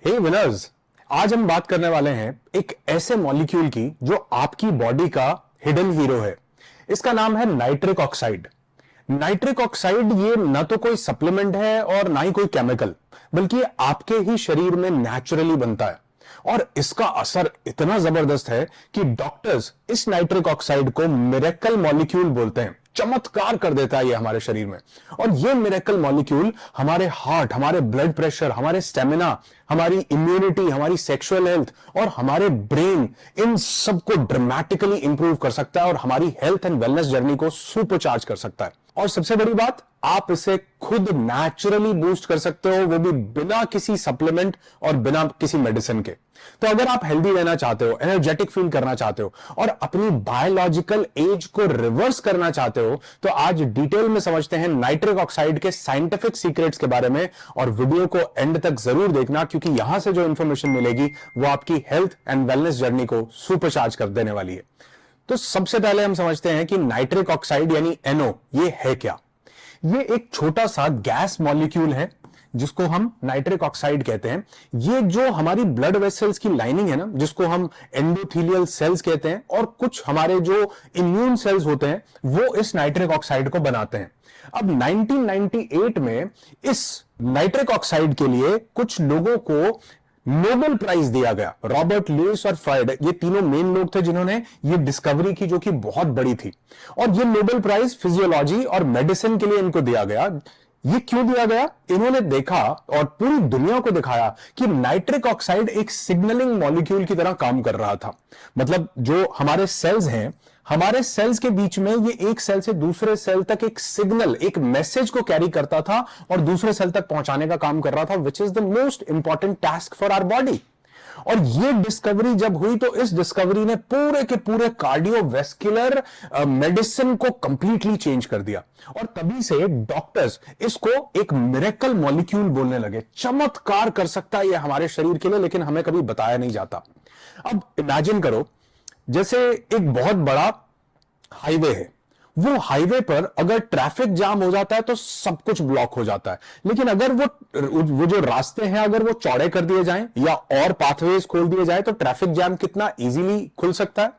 हे winners, आज हम बात करने वाले हैं एक ऐसे मॉलिक्यूल की जो आपकी बॉडी का हिडन हीरो है। इसका नाम है नाइट्रिक ऑक्साइड। नाइट्रिक ऑक्साइड ये ना तो कोई सप्लीमेंट है और ना ही कोई केमिकल, बल्कि ये आपके ही शरीर में नेचुरली बनता है और इसका असर इतना जबरदस्त है कि डॉक्टर्स इस नाइट्रिक ऑक्साइड को मिरेकल मॉलिक्यूल बोलते हैं। चमत्कार कर देता है ये हमारे शरीर में। और ये मिरेकल मॉलिक्यूल हमारे हार्ट, हमारे ब्लड प्रेशर, हमारे स्टेमिना, हमारी इम्यूनिटी, हमारी सेक्सुअल हेल्थ और हमारे ब्रेन, इन सबको ड्रामेटिकली इंप्रूव कर सकता है और हमारी हेल्थ एंड वेलनेस जर्नी को सुपरचार्ज कर सकता है। और सबसे बड़ी बात, आप इसे खुद नेचुरली बूस्ट कर सकते हो, वो भी बिना किसी सप्लीमेंट और बिना किसी मेडिसिन के। तो अगर आप हेल्दी रहना चाहते हो, एनर्जेटिक फील करना चाहते हो और अपनी बायोलॉजिकल एज को रिवर्स करना चाहते हो, तो आज डिटेल में समझते हैं नाइट्रिक ऑक्साइड के साइंटिफिक सीक्रेट्स के बारे में। और वीडियो को एंड तक जरूर देखना, क्योंकि यहां से जो इंफॉर्मेशन मिलेगी वो आपकी हेल्थ एंड वेलनेस जर्नी को सुपरचार्ज कर देने वाली है। तो सबसे पहले हम समझते हैं कि नाइट्रिक ऑक्साइड यानी NO ये है क्या। ये एक छोटा सा गैस मॉलिक्यूल है जिसको हम नाइट्रिक ऑक्साइड कहते हैं। ये जो हमारी ब्लड वेसल्स की लाइनिंग है ना, जिसको हम एंडोथेलियल सेल्स कहते हैं, और कुछ हमारे जो इम्यून सेल्स होते हैं वो इस नाइट्रिक ऑक्साइड को बनाते हैं। अब 1998 में इस नाइट्रिक ऑक्साइड के लिए कुछ लोगों को नोबेल प्राइज दिया गया। रॉबर्ट लुईस और फ्राइड, ये तीनों मेन लोग थे जिन्होंने ये डिस्कवरी की, जो कि बहुत बड़ी थी। और ये नोबेल प्राइज फिजियोलॉजी और मेडिसिन के लिए इनको दिया गया। ये क्यों दिया गया? इन्होंने देखा और पूरी दुनिया को दिखाया कि नाइट्रिक ऑक्साइड एक सिग्नलिंग मॉलिक्यूल की तरह काम कर रहा था। मतलब जो हमारे सेल्स हैं, हमारे सेल्स के बीच में ये एक सेल से दूसरे सेल तक एक सिग्नल, एक मैसेज को कैरी करता था और दूसरे सेल तक पहुंचाने का काम कर रहा था, which is the most important task for our body. और ये डिस्कवरी जब हुई तो इस डिस्कवरी ने पूरे के पूरे कार्डियोवैस्कुलर मेडिसिन को कंप्लीटली चेंज कर दिया। और तभी से डॉक्टर्स इसको एक मिरेकल मॉलिक्यूल बोलने लगे। चमत्कार कर सकता है ये हमारे शरीर के लिए, लेकिन हमें कभी बताया नहीं जाता। अब इमेजिन करो, जैसे एक बहुत बड़ा हाईवे है, वो हाईवे पर अगर ट्रैफिक जाम हो जाता है तो सब कुछ ब्लॉक हो जाता है। लेकिन अगर वो जो रास्ते हैं अगर वो चौड़े कर दिए जाएं या और पाथवेज खोल दिए जाए तो ट्रैफिक जाम कितना इजीली खुल सकता है।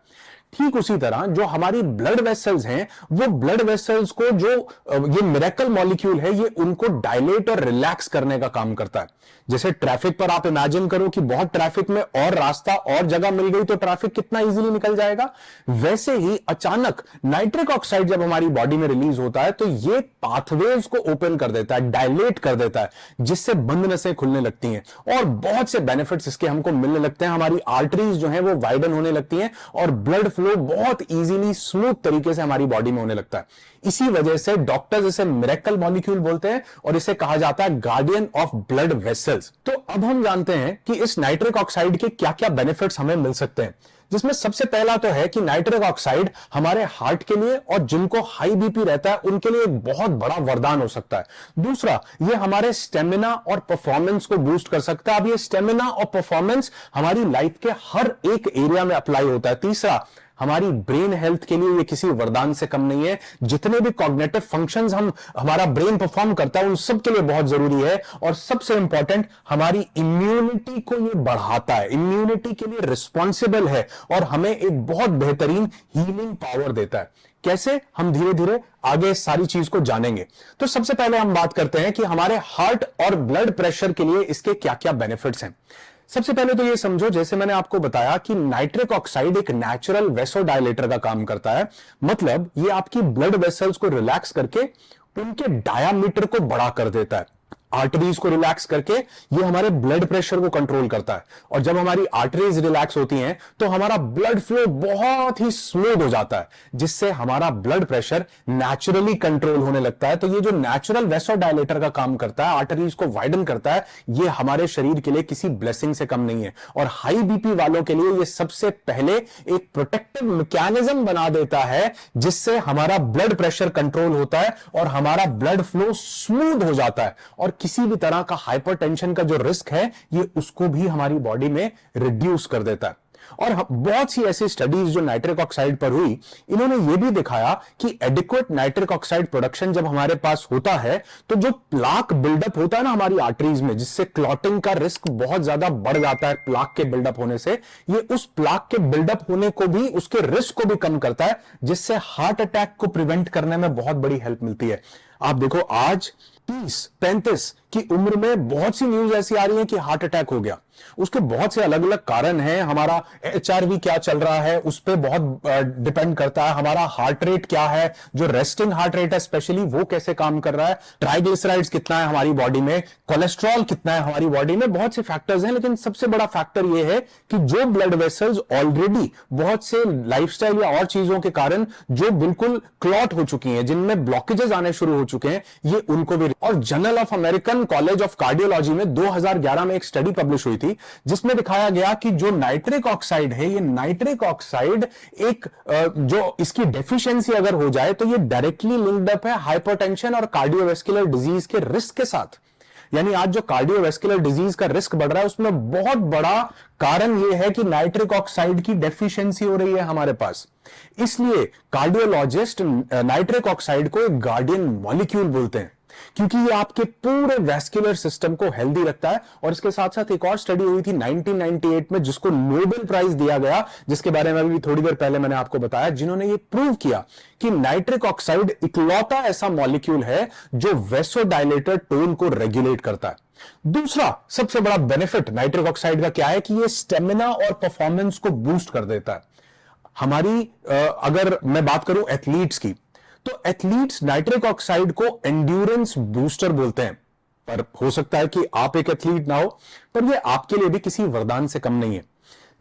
ठीक उसी तरह जो हमारी ब्लड वेसल्स हैं, वो ब्लड वेसल्स को जो ये मिरेकल मॉलिक्यूल है, ये उनको डायलेट और रिलैक्स करने का काम करता है। जैसे ट्रैफिक पर आप इमेजिन करो कि बहुत ट्रैफिक में और रास्ता और जगह मिल गई तो ट्रैफिक कितना इजीली निकल जाएगा। वैसे ही अचानक नाइट्रिक ऑक्साइड जब हमारी बॉडी में रिलीज होता है तो ये पाथवेज को ओपन कर देता है, डायलेट कर देता है, जिससे बंद नसें खुलने लगती हैं और बहुत से बेनिफिट्स इसके हमको मिलने लगते हैं। हमारी आर्टरीज जो है वो वाइडन होने लगती हैं और ब्लड फ्लो बहुत इजीली, स्मूथ तरीके से हमारी बॉडी में होने लगता है। इसी वजह से डॉक्टर्स इसे मिरेकल मॉलिक्यूल बोलते हैं और इसे कहा जाता है गार्डियन ऑफ ब्लड वेसल्स। तो अब हम जानते हैं कि इस नाइट्रिक ऑक्साइड के क्या क्या बेनिफिट्स हमें मिल सकते हैं, जिसमें सबसे पहला तो है कि नाइट्रिक ऑक्साइड हमारे हार्ट के लिए और जिनको हाई बीपी रहता है उनके लिए एक बहुत बड़ा वरदान हो सकता है। दूसरा, ये हमारे स्टेमिना और परफॉर्मेंस को बूस्ट कर सकता है। अब ये स्टेमिना और परफॉर्मेंस हमारी लाइफ के हर एक एरिया में अप्लाई होता है। तीसरा, हमारी ब्रेन हेल्थ के लिए ये किसी वरदान से कम नहीं है। जितने भी कॉग्निटिव फंक्शंस हमारा ब्रेन परफॉर्म करता है उन सब के लिए बहुत जरूरी है। और सबसे इंपॉर्टेंट, हमारी इम्यूनिटी को ये बढ़ाता है, इम्यूनिटी के लिए रिस्पॉन्सिबल है और हमें एक बहुत बेहतरीन हीलिंग पावर देता है। कैसे? हम धीरे धीरे आगे सारी चीज को जानेंगे। तो सबसे पहले हम बात करते हैं कि हमारे हार्ट और ब्लड प्रेशर के लिए इसके क्या क्या बेनिफिट्स हैं। सबसे पहले तो ये समझो, जैसे मैंने आपको बताया कि नाइट्रिक ऑक्साइड एक नेचुरल वेसोडायलेटर का काम करता है। मतलब ये आपकी ब्लड वेसल्स को रिलैक्स करके उनके डायामीटर को बड़ा कर देता है। आर्टरीज को रिलैक्स करके ये हमारे ब्लड प्रेशर को कंट्रोल करता है। और जब हमारी आर्टरीज रिलैक्स होती हैं तो हमारा ब्लड फ्लो बहुत ही स्मूथ हो जाता है, जिससे हमारा ब्लड प्रेशर नेचुरली कंट्रोल होने लगता है। तो ये जो नेचुरल वेसोडायलेटर का काम करता है, आर्टरीज को वाइडन करता है, ये हमारे शरीर के लिए किसी ब्लेसिंग से कम नहीं है। और हाई बीपी वालों के लिए ये सबसे पहले एक प्रोटेक्टिव मैकेनिज्म बना देता है, जिससे हमारा ब्लड प्रेशर कंट्रोल होता है और हमारा ब्लड फ्लो स्मूथ हो जाता है। और किसी भी तरह का हाइपरटेंशन का जो रिस्क है ये उसको भी हमारी बॉडी में रिड्यूस कर देता है। और बहुत सी ऐसी स्टडीज जो नाइट्रिक ऑक्साइड पर हुई, इन्होंने यह भी दिखाया कि एडिक्वेट नाइट्रिक ऑक्साइड प्रोडक्शन जब हमारे पास होता है तो जो प्लाक बिल्डअप होता है ना हमारी आर्टरीज में, जिससे क्लॉटिंग का रिस्क बहुत ज्यादा बढ़ जाता है प्लाक के बिल्डअप होने से, ये उस प्लाक के बिल्डअप होने को भी, उसके रिस्क को भी कम करता है, जिससे हार्ट अटैक को प्रिवेंट करने में बहुत बड़ी हेल्प मिलती है। आप देखो आज 30-35 की उम्र में बहुत सी न्यूज ऐसी आ रही है कि हार्ट अटैक हो गया। उसके बहुत से अलग अलग कारण हैं। हमारा एचआरवी क्या चल रहा है उस पर बहुत डिपेंड करता है, हमारा हार्ट रेट क्या है, जो रेस्टिंग हार्ट रेट है स्पेशली वो कैसे काम कर रहा है, ट्राइग्लिसराइड्स कितना है हमारी बॉडी में, कोलेस्ट्रॉल कितना है हमारी बॉडी में, बहुत से फैक्टर्स हैं। लेकिन सबसे बड़ा फैक्टर यह है कि जो ब्लड वेसल्स ऑलरेडी बहुत से लाइफस्टाइल या और चीजों के कारण जो बिल्कुल क्लॉट हो चुकी हैं, जिनमें ब्लॉकेजेस आने शुरू हो चुके हैं, ये उनको भी। और journal of American college of cardiology में 2011 में एक स्टडी पब्लिश हुई थी जिसमें दिखाया गया कि जो नाइट्रिक ऑक्साइड है, ये नाइट्रिक ऑक्साइड एक जो इसकी डेफिशिएंसी अगर हो जाए तो ये डायरेक्टली लिंक्ड अप है हाइपरटेंशन और कार्डियोवैस्कुलर डिजीज के रिस्क के साथ। यानी आज जो कार्डियोवैस्कुलर डिजीज का रिस्क बढ़ रहा है उसमें बहुत बड़ा कारण यह है कि नाइट्रिक ऑक्साइड की डेफिशिएंसी हो रही है हमारे पास। इसलिए कार्डियोलॉजिस्ट नाइट्रिक ऑक्साइड को एक गार्डियन मॉलिक्यूल बोलते हैं, क्योंकि ये आपके पूरे वैस्कुलर सिस्टम को हेल्दी रखता है। और इसके साथ साथ एक और स्टडी हुई थी 1998 में जिसको नोबेल प्राइज दिया गया, जिसके बारे में भी थोड़ी देर पहले मैंने आपको बताया, जिन्होंने ये प्रूव किया कि नाइट्रिक ऑक्साइड इकलौता ऐसा मॉलिक्यूल है जो वेसोडायलेटर टोन को रेगुलेट करता है। दूसरा सबसे बड़ा बेनिफिट नाइट्रिक ऑक्साइड का क्या है कि ये स्टेमिना और परफॉर्मेंस को बूस्ट कर देता है। हमारी अगर मैं बात करूं एथलीट्स की, तो एथलीट्स नाइट्रिक ऑक्साइड को एंड्योरेंस बूस्टर बोलते हैं। पर हो सकता है कि आप एक एथलीट ना हो, पर यह आपके लिए भी किसी वरदान से कम नहीं है।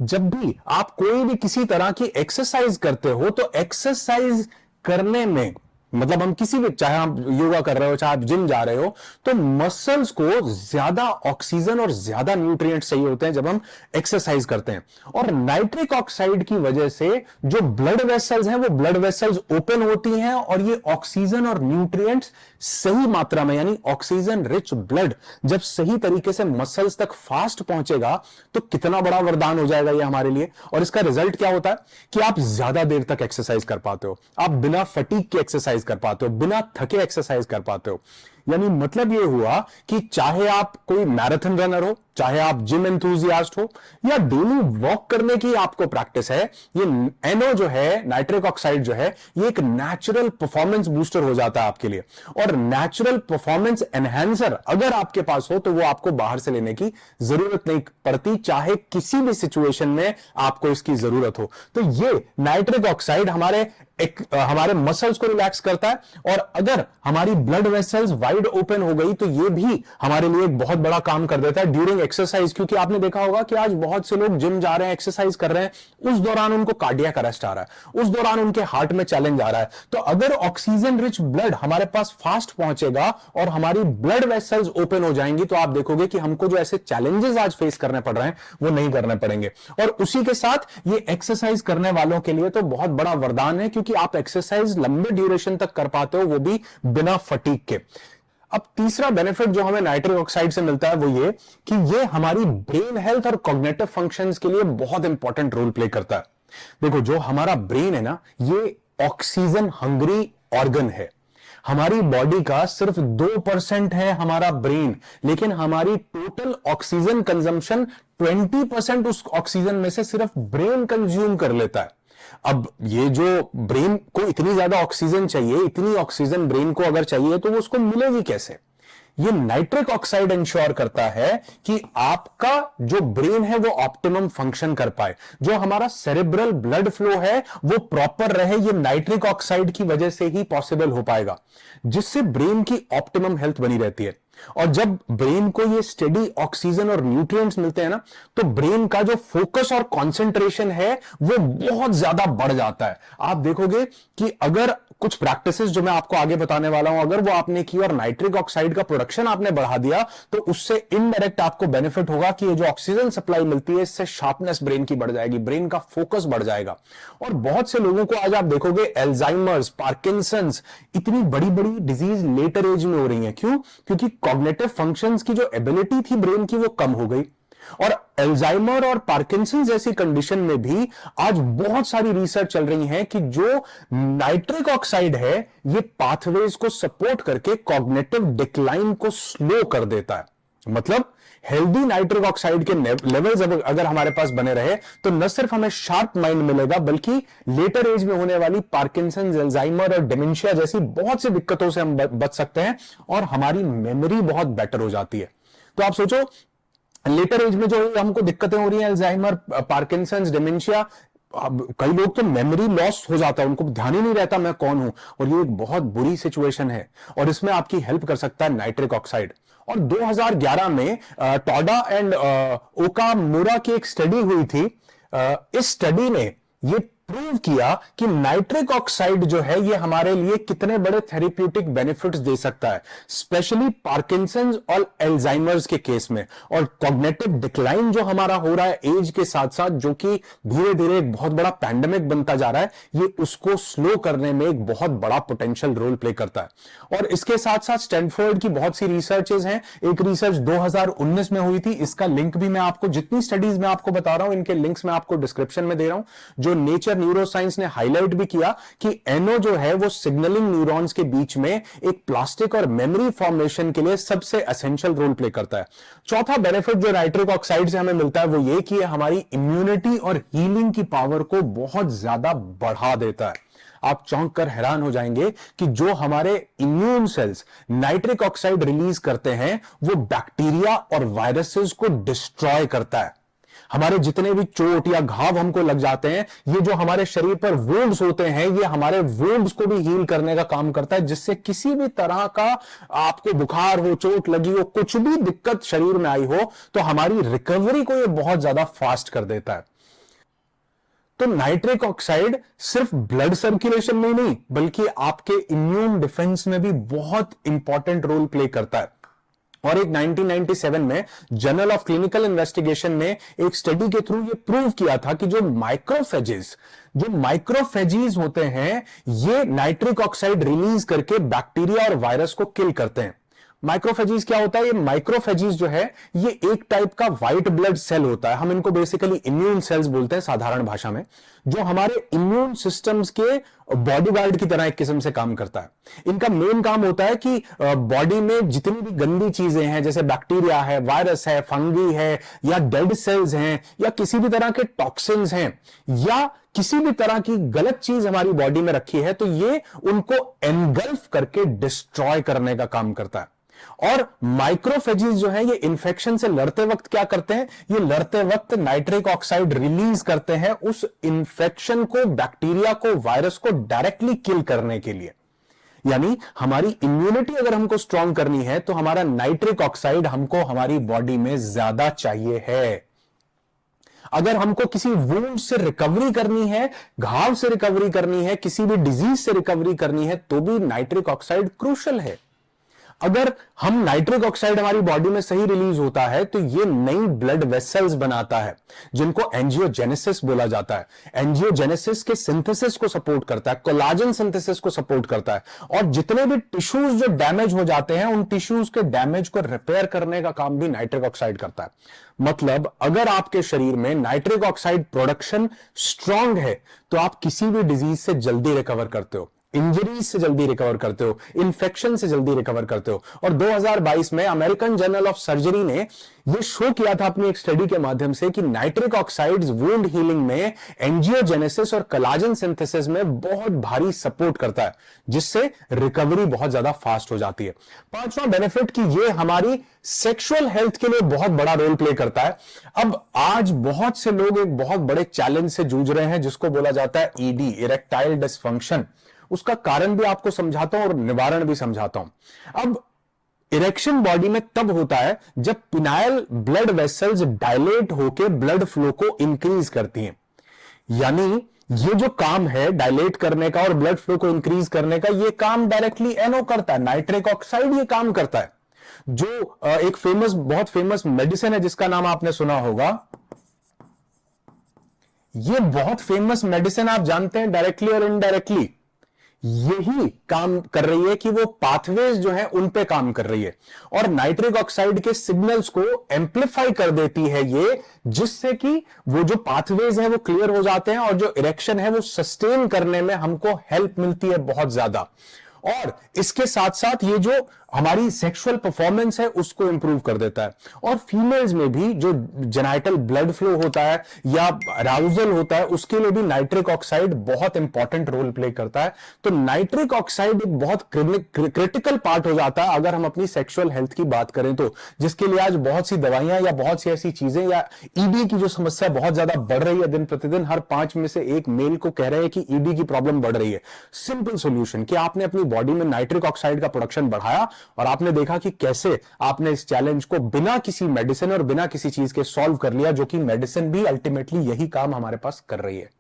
जब भी आप कोई भी किसी तरह की एक्सरसाइज करते हो तो एक्सरसाइज करने में, मतलब हम किसी भी, चाहे आप योगा कर रहे हो, चाहे आप जिम जा रहे हो, तो मसल्स को ज्यादा ऑक्सीजन और ज्यादा न्यूट्रिएंट्स चाहिए होते हैं जब हम एक्सरसाइज करते हैं। और नाइट्रिक ऑक्साइड की वजह से जो ब्लड वेसल्स हैं वो ब्लड वेसल्स ओपन होती हैं और ये ऑक्सीजन और न्यूट्रिएंट्स सही मात्रा में, यानी ऑक्सीजन रिच ब्लड जब सही तरीके से मसल्स तक फास्ट पहुंचेगा तो कितना बड़ा वरदान हो जाएगा ये हमारे लिए। और इसका रिजल्ट क्या होता है कि आप ज्यादा देर तक एक्सरसाइज कर पाते हो, आप बिना फटीग के एक्सरसाइज कर पाते हो, बिना थके एक्सरसाइज कर पाते हो। यानी मतलब यह हुआ कि चाहे आप कोई मैराथन रनर हो, चाहे आप जिम एंथुसियास्ट हो, या डेली वॉक करने की आपको प्रैक्टिस है, ये एनओ जो है, नाइट्रिक ऑक्साइड जो है, ये एक नेचुरल परफॉर्मेंस बूस्टर हो जाता है आपके लिए। और नेचुरल परफॉर्मेंस एनहांसर अगर आपके पास हो तो वो आपको बाहर से लेने की जरूरत नहीं पड़ती, चाहे किसी भी सिचुएशन में आपको इसकी जरूरत हो। तो ये नाइट्रिक ऑक्साइड हमारे मसल्स को रिलैक्स करता है, और अगर हमारी ब्लड वेसल्स वाइड ओपन हो गई तो ये भी हमारे लिए एक बहुत बड़ा काम कर देता है ड्यूरिंग एक्सरसाइज। क्योंकि आपने देखा होगा कि आज बहुत से लोग जिम जा रहे हैं, एक्सरसाइज कर रहे हैं, उस दौरान उनको कार्डियक अरेस्ट आ रहा है, उस दौरान उनके हार्ट में चैलेंज आ रहा है। तो अगर ऑक्सीजन रिच ब्लड हमारे पास फास्ट पहुंचेगा और हमारी ब्लड वेसल्स ओपन हो जाएंगी तो आप देखोगे कि हमको जो ऐसे चैलेंजेस आज फेस करने पड़ रहे हैं वो नहीं करने पड़ेंगे। और उसी के साथ ये एक्सरसाइज करने वालों के लिए तो बहुत बड़ा वरदान है, क्योंकि आप एक्सरसाइज लंबे ड्यूरेशन तक कर पाते हो, वो भी बिना फटीग के। अब तीसरा बेनिफिट जो हमें नाइट्रिक ऑक्साइड से मिलता है वो ये कि ये हमारी ब्रेन हेल्थ और कॉग्निटिव फंक्शंस के लिए बहुत इंपॉर्टेंट रोल प्ले करता है। देखो, जो हमारा ब्रेन है ना, ये ऑक्सीजन हंग्री ऑर्गन है। हमारी बॉडी का सिर्फ 2% है हमारा ब्रेन, लेकिन हमारी टोटल ऑक्सीजन कंजम्पशन 20% उस ऑक्सीजन में से सिर्फ ब्रेन कंज्यूम कर लेता है। अब ये जो ब्रेन को इतनी ज्यादा ऑक्सीजन चाहिए, इतनी ऑक्सीजन ब्रेन को अगर चाहिए तो वो उसको मिलेगी कैसे? ये नाइट्रिक ऑक्साइड इंश्योर करता है कि आपका जो ब्रेन है वो ऑप्टिमम फंक्शन कर पाए, जो हमारा सेरेब्रल ब्लड फ्लो है वो प्रॉपर रहे। ये नाइट्रिक ऑक्साइड की वजह से ही पॉसिबल हो पाएगा, जिससे ब्रेन की ऑप्टिमम हेल्थ बनी रहती है। और जब ब्रेन को ये स्टेडी ऑक्सीजन और न्यूट्रिएंट्स मिलते हैं ना, तो ब्रेन का जो फोकस और कंसंट्रेशन है वो बहुत ज्यादा बढ़ जाता है। आप देखोगे कि अगर कुछ प्रैक्टिसेस जो मैं आपको आगे बताने वाला हूं, अगर वो आपने की और नाइट्रिक ऑक्साइड का प्रोडक्शन आपने बढ़ा दिया, तो उससे इनडायरेक्ट आपको बेनिफिट होगा कि ये जो ऑक्सीजन सप्लाई मिलती है इससे शार्पनेस ब्रेन की बढ़ जाएगी, ब्रेन का फोकस बढ़ जाएगा। और बहुत से लोगों को आज आप देखोगे एल्जाइमर्स, पार्किंसंस, इतनी बड़ी बड़ी डिजीज लेटर एज में हो रही है। क्यों? क्योंकि कॉग्निटिव फंक्शंस की जो एबिलिटी थी ब्रेन की वो कम हो गई। और अल्जाइमर और पार्किंसन जैसी कंडीशन में भी आज बहुत सारी रिसर्च चल रही है कि जो नाइट्रिक ऑक्साइड है ये पाथवेज को सपोर्ट करके कॉग्निटिव डिक्लाइन को स्लो कर देता है। मतलब हेल्दी नाइट्रिक ऑक्साइड के लेवल्स अगर हमारे पास बने रहे तो न सिर्फ हमें शार्प माइंड मिलेगा बल्कि लेटर एज में होने वाली पार्किंसन, अल्जाइमर और डिमेंशिया जैसी बहुत सी दिक्कतों से हम बच सकते हैं और हमारी मेमोरी बहुत बेटर हो जाती है। तो आप सोचो लेटर एज में जो हमको दिक्कतें हो रही हैं, अल्जाइमर, पार्किंसन, डिमेंशिया, कई लोग तो मेमोरी लॉस हो जाता है, उनको ध्यान ही नहीं रहता मैं कौन हूं, और ये एक बहुत बुरी सिचुएशन है और इसमें आपकी हेल्प कर सकता है नाइट्रिक ऑक्साइड। और 2011 में टोडा एंड ओकामुरा की एक स्टडी हुई थी। इस स्टडी ने ये प्रूव किया कि नाइट्रिक ऑक्साइड जो है ये हमारे लिए कितने बड़े थेरेप्यूटिक बेनिफिट्स दे सकता है, स्पेशली पार्किंसंस और अल्जाइमर्स के केस में। और कॉग्निटिव डिक्लाइन जो हमारा हो रहा है एज के साथ साथ, जो कि धीरे धीरे एक बहुत बड़ा पैंडेमिक बनता जा रहा है, ये उसको स्लो करने में एक बहुत बड़ा पोटेंशियल रोल प्ले करता है। और इसके साथ साथ स्टैनफोर्ड की बहुत सी रिसर्चेज हैं। एक रिसर्च 2019 में हुई थी, इसका लिंक भी मैं आपको, जितनी स्टडीज मैं आपको बता रहा हूं इनके लिंक्स मैं आपको डिस्क्रिप्शन में दे रहा हूं, जो नेचर न्यूरोसाइंस ने हाईलाइट भी किया कि एनओ जो है वो सिग्नलिंग न्यूरॉन्स के बीच में एक प्लास्टिक और मेमोरी फॉर्मेशन के लिए सबसे एसेंशियल रोल प्ले करता है। चौथा बेनिफिट जो नाइट्रिक ऑक्साइड से हमें मिलता है वो ये कि हमारी इम्यूनिटी और हीलिंग की पावर को बहुत ज्यादा बढ़ा देता है। आप चौंक कर हैरान हो जाएंगे कि जो हमारे immune cells nitric oxide release करते हैं वो बैक्टीरिया और वायरसेस को डिस्ट्रॉय करता है। हमारे जितने भी चोट या घाव हमको लग जाते हैं, ये जो हमारे शरीर पर वुंड्स होते हैं, ये हमारे वुंड्स को भी हील करने का काम करता है, जिससे किसी भी तरह का आपको बुखार हो, चोट लगी हो, कुछ भी दिक्कत शरीर में आई हो तो हमारी रिकवरी को ये बहुत ज्यादा फास्ट कर देता है। तो नाइट्रिक ऑक्साइड सिर्फ ब्लड सर्कुलेशन में नहीं बल्कि आपके इम्यून डिफेंस में भी बहुत इंपॉर्टेंट रोल प्ले करता है। और एक 1997 में जर्नल ऑफ क्लिनिकल इन्वेस्टिगेशन ने एक स्टडी के थ्रू ये प्रूव किया था कि जो माइक्रोफेजीज होते हैं ये नाइट्रिक ऑक्साइड रिलीज करके बैक्टीरिया और वायरस को किल करते हैं। माइक्रोफेजीज क्या होता है? ये माइक्रोफेजीज जो है ये एक टाइप का व्हाइट ब्लड सेल होता है, हम इनको बेसिकली इम्यून सेल्स बोलते हैं साधारण भाषा में, जो हमारे इम्यून सिस्टम्स के बॉडीगार्ड की तरह एक किस्म से काम करता है। इनका मेन काम होता है कि बॉडी में जितनी भी गंदी चीजें हैं, जैसे बैक्टीरिया है, वायरस है, फंगी है, या डेड सेल्स हैं, या किसी भी तरह के टॉक्सिन्स हैं, या किसी भी तरह की गलत चीज हमारी बॉडी में रखी है, तो ये उनको एनगल्फ करके डिस्ट्रॉय करने का काम करता है। और माइक्रोफेजीज जो है ये इंफेक्शन से लड़ते वक्त क्या करते हैं? ये लड़ते वक्त नाइट्रिक ऑक्साइड रिलीज करते हैं उस इंफेक्शन को, बैक्टीरिया को, वायरस को डायरेक्टली किल करने के लिए। यानी हमारी इम्यूनिटी अगर हमको स्ट्रांग करनी है तो हमारा नाइट्रिक ऑक्साइड हमको हमारी बॉडी में ज्यादा चाहिए है। अगर हमको किसी वुंड से रिकवरी करनी है, घाव से रिकवरी करनी है, किसी भी डिजीज से रिकवरी करनी है, तो भी नाइट्रिक ऑक्साइड क्रूशियल है। अगर हम नाइट्रिक ऑक्साइड हमारी बॉडी में सही रिलीज होता है तो ये नई ब्लड वेसल्स बनाता है, जिनको एंजियोजेनेसिस बोला जाता है। एंजियोजेनेसिस के सिंथेसिस को सपोर्ट करता है, कोलाजन सिंथेसिस को सपोर्ट करता है, और जितने भी टिश्यूज जो डैमेज हो जाते हैं उन टिश्यूज के डैमेज को रिपेयर करने का काम भी नाइट्रिक ऑक्साइड करता है। मतलब अगर आपके शरीर में नाइट्रिक ऑक्साइड प्रोडक्शन स्ट्रांग है तो आप किसी भी डिजीज से जल्दी रिकवर करते हो, इंजरीज से जल्दी रिकवर करते हो, इन्फेक्शन से जल्दी रिकवर करते हो। और 2022 में अमेरिकन जर्नल ऑफ सर्जरी ने यह शो किया था अपनी एक स्टडी के माध्यम से कि नाइट्रिक ऑक्साइड्स वुंड हीलिंग में एंजियोजेनेसिस और कोलाजन सिंथेसिस में बहुत भारी सपोर्ट करता है, जिससे रिकवरी बहुत ज्यादा फास्ट हो जाती है। पांचवा बेनिफिट कि ये हमारी सेक्सुअल हेल्थ के लिए बहुत बड़ा रोल प्ले करता है। अब आज बहुत से लोग एक बहुत बड़े चैलेंज से जूझ रहे हैं जिसको बोला जाता है ईडी, इरेक्टाइल डिसफंक्शन। उसका कारण भी आपको समझाता हूं और निवारण भी समझाता हूं। अब इरेक्शन बॉडी में तब होता है जब पिनाइल ब्लड वेसल्स डायलेट होकर ब्लड फ्लो को इंक्रीज करती हैं। यानी ये जो काम है डायलेट करने का और ब्लड फ्लो को इंक्रीज करने का, ये काम डायरेक्टली एनओ करता है, नाइट्रिक ऑक्साइड ये काम करता है। जो एक बहुत फेमस मेडिसिन है जिसका नाम आपने सुना होगा, ये बहुत फेमस मेडिसिन आप जानते हैं डायरेक्टली और इनडायरेक्टली, यही काम कर रही है कि वो पाथवेज जो है उन पे काम कर रही है और नाइट्रिक ऑक्साइड के सिग्नल्स को एम्पलीफाई कर देती है ये, जिससे कि वो जो पाथवेज है वो क्लियर हो जाते हैं और जो इरेक्शन है वो सस्टेन करने में हमको हेल्प मिलती है बहुत ज्यादा। और इसके साथ साथ ये जो हमारी सेक्सुअल परफॉर्मेंस है उसको इंप्रूव कर देता है। और फीमेल्स में भी जो जेनाइटल ब्लड फ्लो होता है या अराउजल होता है उसके लिए भी नाइट्रिक ऑक्साइड बहुत इंपॉर्टेंट रोल प्ले करता है। तो नाइट्रिक ऑक्साइड एक बहुत क्रिटिकल पार्ट हो जाता है अगर हम अपनी सेक्सुअल हेल्थ की बात करें तो, जिसके लिए आज बहुत सी दवाइयां या बहुत सी ऐसी चीजें या ईडी की जो समस्या बहुत ज्यादा बढ़ रही है दिन प्रतिदिन, हर 5 में से 1 मेल को कह रहे हैं कि ईडी की प्रॉब्लम बढ़ रही है। सिंपल सॉल्यूशन कि आपने अपनी बॉडी में नाइट्रिक ऑक्साइड का प्रोडक्शन बढ़ाया और आपने देखा कि कैसे आपने इस चैलेंज को बिना किसी मेडिसिन और बिना किसी चीज के सॉल्व कर लिया, जो कि मेडिसिन भी अल्टीमेटली यही काम हमारे पास कर रही है।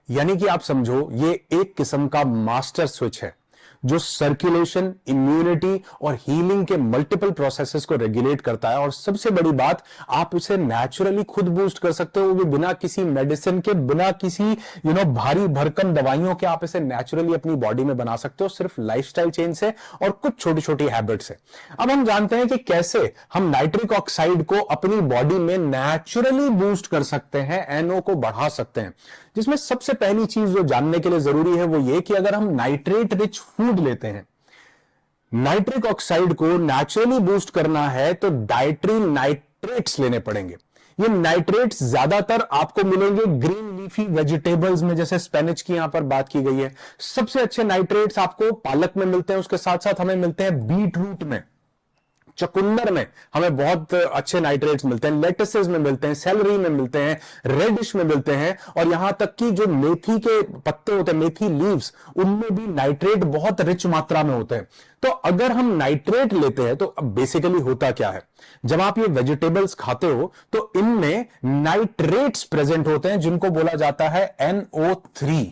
यानी कि आप समझो ये एक किस्म का मास्टर स्विच है जो सर्कुलेशन, इम्यूनिटी और हीलिंग के मल्टीपल प्रोसेसेस को रेगुलेट करता है। और सबसे बड़ी बात, आप उसे नेचुरली खुद बूस्ट कर सकते हो, वो भी बिना किसी मेडिसिन के, बिना किसी भारी भरकम दवाइयों के। आप इसे नेचुरली अपनी बॉडी में बना सकते हो सिर्फ लाइफस्टाइल चेंज से और कुछ छोटी छोटी हैबिट से। अब हम जानते हैं कि कैसे हम नाइट्रिक ऑक्साइड को अपनी बॉडी में नेचुरली बूस्ट कर सकते हैं, एनओ को बढ़ा सकते हैं। जिसमें सबसे पहली चीज जो जानने के लिए जरूरी है वो ये कि अगर हम नाइट्रेट रिच फूड लेते हैं, नाइट्रिक ऑक्साइड को नेचुरली बूस्ट करना है तो डाइटरी नाइट्रेट्स लेने पड़ेंगे। ये नाइट्रेट्स ज्यादातर आपको मिलेंगे ग्रीन लीफी वेजिटेबल्स में, जैसे स्पेनिच की यहां पर बात की गई है। सबसे अच्छे नाइट्रेट्स आपको पालक में मिलते हैं, उसके साथ साथ हमें मिलते हैं बीट रूट में, चुकंदर में हमें बहुत अच्छे नाइट्रेट्स मिलते हैं, लेटसेस में मिलते हैं, सेलरी में मिलते हैं, रेडिश में मिलते हैं, और यहां तक कि जो मेथी के पत्ते होते हैं, मेथी लीव्स, उनमें भी नाइट्रेट बहुत रिच मात्रा में होते हैं। तो अगर हम नाइट्रेट लेते हैं तो अब बेसिकली होता क्या है, जब आप ये वेजिटेबल्स खाते हो तो इनमें नाइट्रेट्स प्रेजेंट होते हैं जिनको बोला जाता है NO3।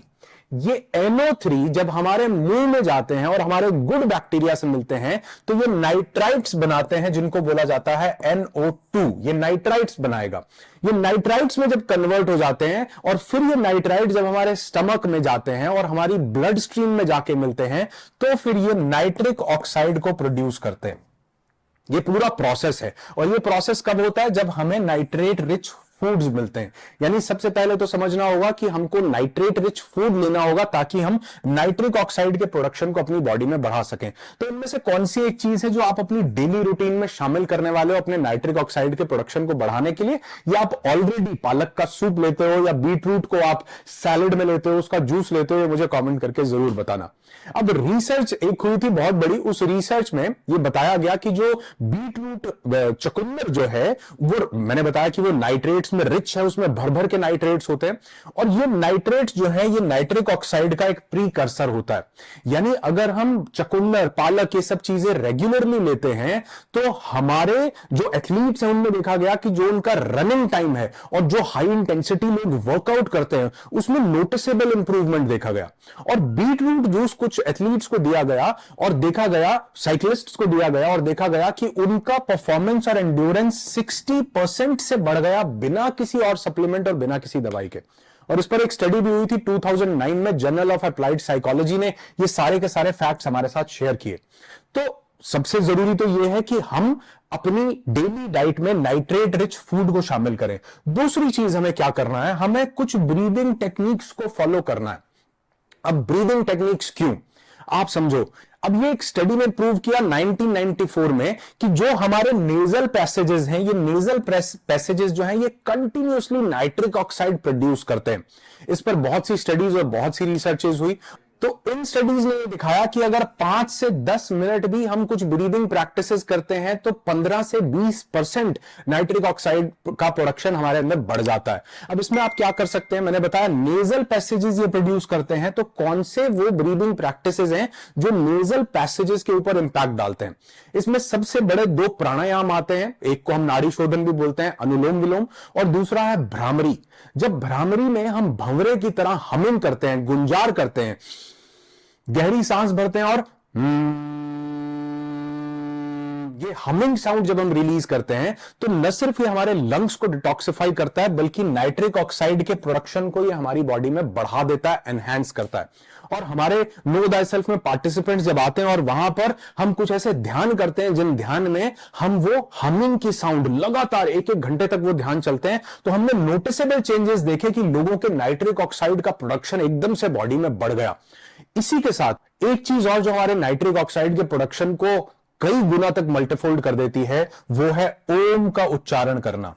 ये NO3 जब हमारे मुंह में जाते हैं और हमारे गुड बैक्टीरिया से मिलते हैं तो ये नाइट्राइट्स बनाते हैं जिनको बोला जाता है NO2। ये नाइट्राइट्स बनाएगा। ये नाइट्राइट्स में जब कन्वर्ट हो जाते हैं और फिर ये नाइट्राइट्स जब हमारे स्टमक में जाते हैं और हमारी ब्लड स्ट्रीम में जाके मिलते हैं तो फिर ये नाइट्रिक ऑक्साइड को प्रोड्यूस करते हैं। ये पूरा प्रोसेस है। और ये प्रोसेस कब होता है, जब हमें नाइट्रेट रिच फूड्स मिलते हैं। यानी सबसे पहले तो समझना होगा कि हमको नाइट्रेट रिच फूड लेना होगा ताकि हम नाइट्रिक ऑक्साइड के प्रोडक्शन को अपनी बॉडी में बढ़ा सकें। तो इनमें से कौन सी एक चीज है जो आप अपनी डेली रूटीन में शामिल करने वाले हो अपने नाइट्रिक ऑक्साइड के प्रोडक्शन को बढ़ाने के लिए? या आप ऑलरेडी पालक का सूप लेते हो या बीट रूट को आप सैलेड में लेते हो, उसका जूस लेते हो? मुझे कॉमेंट करके जरूर बताना। अब रिसर्च एक हुई थी बहुत बड़ी, उस रिसर्च में यह बताया गया कि जो बीट रूट चुकंदर जो है वो, मैंने बताया कि वो नाइट्रेट्स में रिच है, उसमें भर भर के नाइट्रेट्स होते हैं, और ये नाइट्रेट्स जो है ये नाइट्रिक ऑक्साइड का एक प्रीकर्सर होता है। यानी अगर हम चुकंदर, पालक, ये सब चीजें रेगुलरली लेते हैं तो हमारे जो एथलीट्स हैं उनमें देखा गया कि जो उनका रनिंग टाइम है और जो हाई इंटेंसिटी लोग वर्कआउट करते हैं उसमें नोटिसेबल इंप्रूवमेंट देखा गया। और बीट रूट जूस कुछ एथलीट्स को दिया गया और देखा गया, साइक्लिस्ट्स को दिया गया और देखा गया कि उनका परफॉर्मेंस और एंड्योरेंस 60% से बढ़ गया बिना किसी और सप्लीमेंट और बिना किसी दवाई के। और इस पर एक स्टडी भी हुई थी 2009 में, जर्नल ऑफ अप्लाइड साइकोलॉजी ने ये सारे के सारे फैक्ट्स हमारे साथ शेयर किए। तो सबसे जरूरी तो यह है कि हम अपनी डेली डाइट में नाइट्रेट रिच फूड को शामिल करें। दूसरी चीज हमें क्या करना है, हमें कुछ ब्रीदिंग टेक्निक्स को फॉलो करना है। अब ब्रीदिंग टेक्निक्स क्यों, आप समझो। अब ये एक स्टडी में प्रूव किया 1994 में कि जो हमारे नेजल पैसेजेस हैं, ये नेजल पैसेजेस जो हैं ये कंटिन्यूअसली नाइट्रिक ऑक्साइड प्रोड्यूस करते हैं। इस पर बहुत सी स्टडीज और बहुत सी रिसर्चेस हुई। तो इन स्टडीज ने दिखाया कि अगर 5 से 10 मिनट भी हम कुछ ब्रीदिंग प्रैक्टिसेस करते हैं तो 15 से 20% नाइट्रिक ऑक्साइड का प्रोडक्शन हमारे अंदर बढ़ जाता है। अब इसमें आप क्या कर सकते हैं, मैंने बताया नेजल पैसेजेस ये प्रोड्यूस करते हैं, तो कौन से वो ब्रीदिंग प्रैक्टिसेस हैं जो नेजल पैसेजेस के ऊपर इंपैक्ट डालते हैं? इसमें सबसे बड़े 2 प्राणायाम आते हैं, एक को हम नाड़ी शोधन भी बोलते हैं, अनुलोम विलोम, और दूसरा है भ्रामरी। जब भ्रामरी में हम भंवरे की तरह हमिंग करते हैं, गुंजार करते हैं, गहरी सांस भरते हैं और ये हमिंग साउंड जब हम रिलीज करते हैं तो न सिर्फ ये हमारे लंग्स को डिटॉक्सिफाई करता है, बल्कि नाइट्रिक ऑक्साइड के प्रोडक्शन को ये हमारी बॉडी में बढ़ा देता है, एनहांस करता है। और हमारे नो दायसेल्फ में पार्टिसिपेंट्स जब आते हैं और वहां पर हम कुछ ऐसे ध्यान करते हैं जिन ध्यान में हम वो हमिंग की साउंड लगातार 1-1 घंटे तक वो ध्यान चलते हैं, तो हमने नोटिसेबल चेंजेस देखे कि लोगों के नाइट्रिक ऑक्साइड का प्रोडक्शन एकदम से बॉडी में बढ़ गया। इसी के साथ एक चीज और जो हमारे नाइट्रिक ऑक्साइड के प्रोडक्शन को कई गुना तक मल्टीफोल्ड कर देती है, वो है ओम का उच्चारण करना।